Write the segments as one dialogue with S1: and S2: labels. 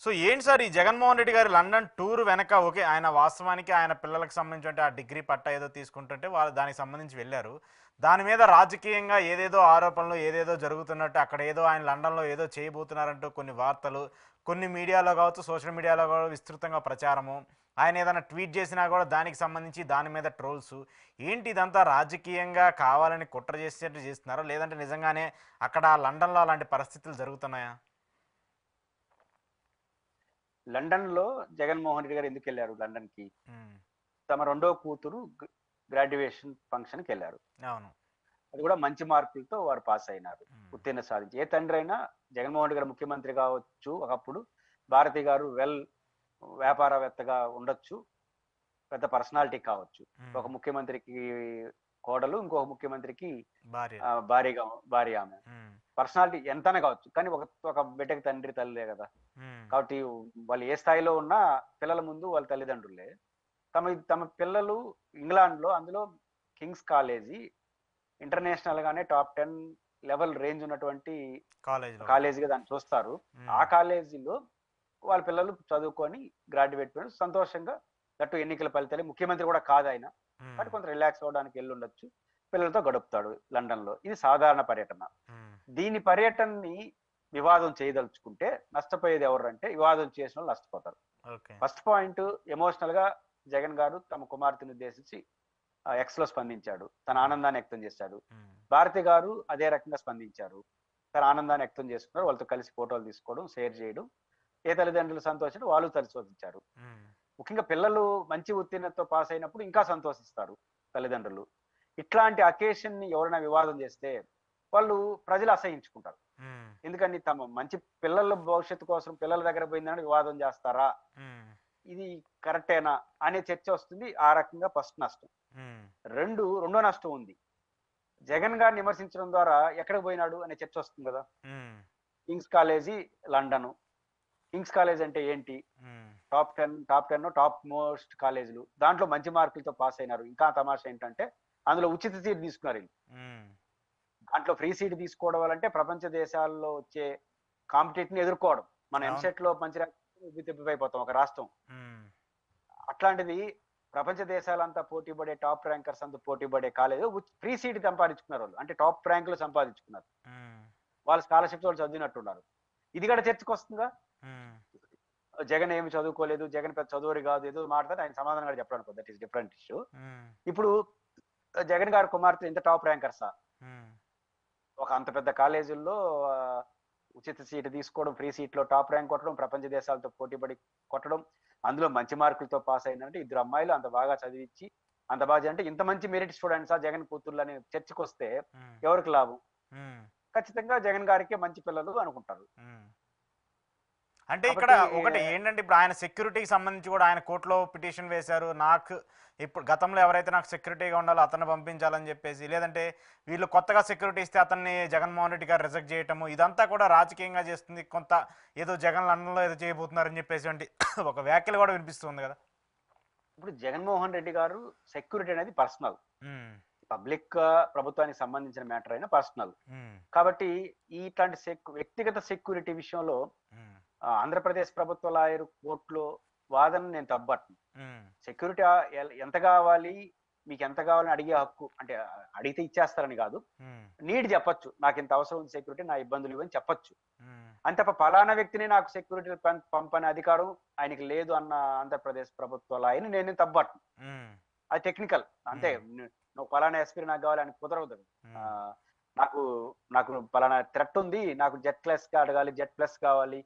S1: So ఏంటి sir ఈ జగన్మోహన్ రెడ్డి గారి లండన్ టూర్ వెనక ఓకే ఆయన వాస్తవానికి ఆయన పిల్లలకు సంబంధించి ఆ డిగ్రీ పట్టా ఏదో తీసుకుంటుంటే వాళ్ళు దానికి సంబంధించి వెళ్ళారు. దాని మీద రాజకీయంగా ఏదేదో ఆరోపణలు ఏదేదో జరుగుతున్నట్టు అక్కడ ఏదో ఆయన లండన్లో ఏదో చేయబోతున్నారంటూ కొన్ని వార్తలు కొన్ని మీడియాలో కావచ్చు సోషల్ మీడియాలో కూడా విస్తృతంగా ప్రచారము. ఆయన ఏదైనా ట్వీట్ చేసినా కూడా దానికి సంబంధించి దాని మీద ట్రోల్స్. ఏంటి ఇదంతా రాజకీయంగా కావాలని కుట్ర చేసేటట్టు చేస్తున్నారా లేదంటే నిజంగానే అక్కడ లండన్లో అలాంటి పరిస్థితులు జరుగుతున్నాయా?
S2: లండన్ లో జగన్మోహన్ రెడ్డి గారు ఎందుకు వెళ్ళారు లండన్ కి?
S1: ఉమ్,
S2: తమ రెండో కూతురు గ్రాడ్యుయేషన్ ఫంక్షన్ కి వెళ్ళారు.
S1: అవును.
S2: అది కూడా మంచి మార్కులతో వారు పాస్ అయినారు,
S1: ఉమ్,
S2: ఉత్తీర్ణ సాధించి. ఏ తండ్రి అయినా, జగన్మోహన్ రెడ్డి గారు ముఖ్యమంత్రి కావచ్చు ఒకప్పుడు, భారతి గారు వ్యాపారవేత్తగా ఉండొచ్చు, పెద్ద పర్సనాలిటీ కావచ్చు.
S1: ఉమ్,
S2: ఒక ముఖ్యమంత్రికి కోడలు, ఇంకొక ముఖ్యమంత్రికి
S1: భార్య.
S2: భార్య ఆమె.
S1: ఉమ్,
S2: పర్సనాలిటీ ఎంతనే కావచ్చు, కానీ ఒక ఒక బిడ్డకి తండ్రి తల్లిదే కదా.
S1: ఉమ్,
S2: కాబట్టి వాళ్ళు ఏ స్థాయిలో ఉన్నా పిల్లల ముందు వాళ్ళ తల్లిదండ్రులే. తమ తమ పిల్లలు ఇంగ్లాండ్ లో, అందులో కింగ్స్ కాలేజీ ఇంటర్నేషనల్ గానే టాప్ 10 లెవెల్ రేంజ్ ఉన్నటువంటి
S1: కాలేజీలో కూడా.
S2: కాలేజీగా దాన్ని చూస్తారు. ఆ
S1: ఉమ్,
S2: కాలేజీలో వాళ్ళ పిల్లలు చదువుకొని గ్రాడ్యుయేట్ సంతోషంగా, గట్టు ఎన్నికల ఫలితాలు, ముఖ్యమంత్రి కూడా కాదు ఆయన,
S1: ఉమ్,
S2: కాబట్టి కొంత రిలాక్స్ అవ్వడానికి వెళ్ళి ఉండొచ్చు, పిల్లలతో గడుపుతాడు లండన్ లో. ఇది సాధారణ పర్యటన.
S1: ఉమ్,
S2: దీని పర్యటనని వివాదం చేయదలుచుకుంటే నష్టపోయేది ఎవరంటే, వివాదం చేసిన వాళ్ళు నష్టపోతారు.
S1: ఓకే.
S2: ఫస్ట్ పాయింట్, ఎమోషనల్ గా జగన్ గారు తమ కుమార్తెను ఉద్దేశించి ఎక్స్ లో స్పందించాడు, తన
S1: ఉమ్,
S2: ఆనందాన్ని వ్యక్తం చేశాడు.
S1: ఉమ్,
S2: భారతి గారు అదే రకంగా స్పందించారు, తన ఆనందాన్ని వ్యక్తం చేసుకున్నారు. వాళ్ళతో కలిసి ఫోటోలు తీసుకోవడం, షేర్ చేయడం, ఏ తల్లిదండ్రులు సంతోషించారు వాళ్ళు సంతోషించారు.
S1: ఉమ్,
S2: ముఖ్యంగా పిల్లలు మంచి ఉత్తీర్ణతతో పాస్ అయినప్పుడు ఇంకా సంతోషిస్తారు తల్లిదండ్రులు. ఇట్లాంటి అకేషన్ ని ఎవరైనా వివాదం చేస్తే వాళ్ళు ప్రజలు అసహించుకుంటారు.
S1: ఉమ్,
S2: ఎందుకని తమ మంచి పిల్లల భవిష్యత్తు కోసం పిల్లల దగ్గర పోయిందని వివాదం చేస్తారా,
S1: ఉమ్,
S2: ఇది కరెక్టేనా అనే చర్చ వస్తుంది. ఆ రకంగా ఫస్ట్ నష్టం.
S1: ఉమ్,
S2: రెండో నష్టం ఉంది. జగన్ గారిని విమర్శించడం ద్వారా ఎక్కడికి పోయినాడు అనే చర్చ వస్తుంది కదా.
S1: ఉమ్,
S2: కింగ్స్ కాలేజీ లండన్. కింగ్స్ కాలేజ్ అంటే ఏంటి?
S1: Um,
S2: top ten top most కాలేజీలు, దాంట్లో మంచి మార్కులతో పాస్ అయినారు. ఇంకా తమాషా ఏంటంటే అందులో ఉచిత సీట్ తీసుకున్నారు వీళ్ళు.
S1: ఉమ్,
S2: దాంట్లో ఫ్రీ సీట్ తీసుకోవడం వల్ల అంటే ప్రపంచ దేశాల్లో వచ్చే కాంపిటేటివ్ ని ఎదుర్కోవడం. మన
S1: అవును.
S2: ఎంసెట్ లో మంచి తెప్పిపోయిపోతాం ఒక రాష్ట్రం.
S1: ఉమ్,
S2: అట్లాంటిది ప్రపంచ దేశాలంతా పోటీ పడే, టాప్ ర్యాంకర్స్ అంతా పోటీ పడే కాలేజ్ ఫ్రీ సీట్ సంపాదించుకున్నారు వాళ్ళు, అంటే టాప్ ర్యాంకులు సంపాదించుకున్నారు.
S1: ఉమ్,
S2: వాళ్ళ స్కాలర్షిప్ వాళ్ళు చదివినట్టున్నారు. ఇది కూడా చర్చకు వస్తుందా?
S1: ఉమ్,
S2: జగన్ ఏమి చదువుకోలేదు, జగన్ పెద్ద చదువురి కాదు, ఏదో మాట్లాడితే ఆయన సమాధానం కూడా చెప్పడానికి, దట్ ఈస్ డిఫరెంట్ ఇష్యూ.
S1: ఉమ్,
S2: ఇప్పుడు జగన్ గారి కుమార్తె ఇంత టాప్ ర్యాంకర్సా?
S1: ఉమ్,
S2: ఒక అంత పెద్ద కాలేజీల్లో ఉచిత సీటు తీసుకోవడం, ఫ్రీ సీట్లో టాప్ ర్యాంక్ కొట్టడం, ప్రపంచ దేశాలతో పోటీపడి కొట్టడం, అందులో మంచి మార్కులతో పాస్ అయిందంటే, ఇద్దరు అమ్మాయిలు అంత బాగా చదివించి అంత బాగా అంటే ఇంత మంచి మెరిట్ స్టూడెంట్స్ ఆ జగన్ కూతుర్లు అని చర్చకు వస్తే
S1: ఉమ్,
S2: ఎవరికి లాభం?
S1: ఉమ్,
S2: ఖచ్చితంగా జగన్ గారికే మంచి పిల్లలు అనుకుంటారు.
S1: ఉమ్. అంటే ఇక్కడ
S2: కాబట్టి
S1: ఒకటి ఏంటంటే ఇప్పుడు ఆయన సెక్యూరిటీకి సంబంధించి కూడా ఆయన కోర్టులో పిటిషన్ వేశారు. నాకు ఇప్పుడు గతంలో ఎవరైతే నాకు సెక్యూరిటీగా ఉండాలో అతన్ని పంపించాలని చెప్పేసి, లేదంటే వీళ్ళు కొత్తగా సెక్యూరిటీ ఇస్తే అతన్ని జగన్మోహన్ రెడ్డి గారు రిజెక్ట్ చేయటము, ఇదంతా కూడా రాజకీయంగా చేస్తుంది. కొంత ఏదో జగన్ లండన్లో ఏదో చేయబోతున్నారని చెప్పేసి ఒక వ్యాఖ్యలు కూడా వినిపిస్తుంది కదా.
S2: ఇప్పుడు జగన్మోహన్ రెడ్డి గారు సెక్యూరిటీ అనేది పర్సనల్,
S1: ఉమ్,
S2: పబ్లిక్ ప్రభుత్వానికి సంబంధించిన మ్యాటర్ అయినా పర్సనల్.
S1: ఉమ్,
S2: కాబట్టి ఇట్లాంటి వ్యక్తిగత సెక్యూరిటీ విషయంలో
S1: ఉమ్,
S2: ఆంధ్రప్రదేశ్ ప్రభుత్వ లాయర్ కోర్టులో వాదన నేను తప్పట్ను.
S1: ఉమ్,
S2: సెక్యూరిటీ ఎంత కావాలి, మీకు ఎంత కావాలని అడిగే హక్కు, అంటే అడిగితే ఇచ్చేస్తారని కాదు,
S1: ఉమ్,
S2: నీడ్ చెప్పొచ్చు, నాకు ఇంత అవసరం ఉంది సెక్యూరిటీ, నా ఇబ్బందులు ఇవని చెప్పొచ్చు.
S1: ఉమ్,
S2: అంతే తప్ప పలానా వ్యక్తిని నాకు సెక్యూరిటీ పంపనే అధికారం ఆయనకి లేదు అన్న ఆంధ్రప్రదేశ్ ప్రభుత్వ లాయర్ని నేను తప్పట్ను.
S1: ఉమ్,
S2: అది టెక్నికల్ అంతే.
S1: ఉమ్,
S2: నువ్వు పలానా ఎస్పీ నాకు కావాలి అని కుదరదు. ఆ,
S1: ఉమ్,
S2: నాకు నాకు పలానా థ్రెట్ ఉంది, నాకు జెట్ లెస్ గా అడగాలి, జెట్ ప్లస్ కావాలి,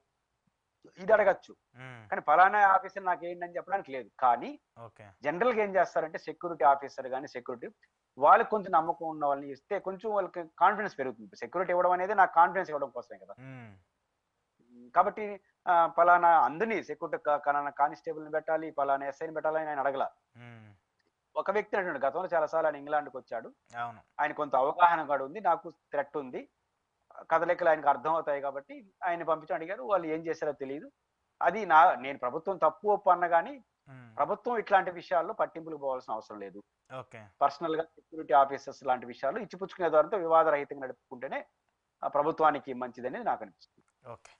S2: ఇది అడగచ్చు.
S1: ఉమ్,
S2: కానీ ఫలానా ఆఫీసర్ నాకు ఏంటని చెప్పడానికి లేదు. కానీ
S1: ఓకే.
S2: జనరల్ గా ఏం చేస్తారంటే సెక్యూరిటీ ఆఫీసర్ కానీ సెక్యూరిటీ వాళ్ళకి కొంచెం నమ్మకం ఉన్న వాళ్ళని ఇస్తే కొంచెం వాళ్ళకి కాన్ఫిడెన్స్ పెరుగుతుంది. సెక్యూరిటీ ఇవ్వడం అనేది నాకు కాన్ఫిడెన్స్ ఇవ్వడం కోసమే కదా.
S1: ఉమ్,
S2: కాబట్టి పలానా అందరినీ సెక్యూరిటీ కానిస్టేబుల్ ని పెట్టాలి, పలానా ఎస్ఐని పెట్టాలని ఆయన అడగల.
S1: ఉమ్,
S2: ఒక వ్యక్తి అంటున్నాడు, గతంలో చాలాసార్లు ఆయన ఇంగ్లాండ్కి వచ్చాడు,
S1: అవును.
S2: ఆయన కొంత అవగాహన కూడా ఉంది, నాకు థ్రెట్ ఉంది, కదలికలు ఆయనకు అర్థం అవుతాయి కాబట్టి ఆయన పంపించి అడిగారు. వాళ్ళు ఏం చేశారో తెలియదు. అది నేను ప్రభుత్వం తప్పు ఒప్పు అన్న కానీ
S1: ఉమ్,
S2: ప్రభుత్వం ఇట్లాంటి విషయాల్లో పట్టింపులు పోవాల్సిన అవసరం లేదు.
S1: ఓకే.
S2: పర్సనల్ గా సెక్యూరిటీ ఆఫీసర్స్ లాంటి విషయాలు ఇచ్చిపుచ్చుకునే ద్వారా వివాదరహితంగా నడుపుకుంటేనే ఆ ప్రభుత్వానికి మంచిదనేది నాకు అనిపిస్తుంది.
S1: ఓకే.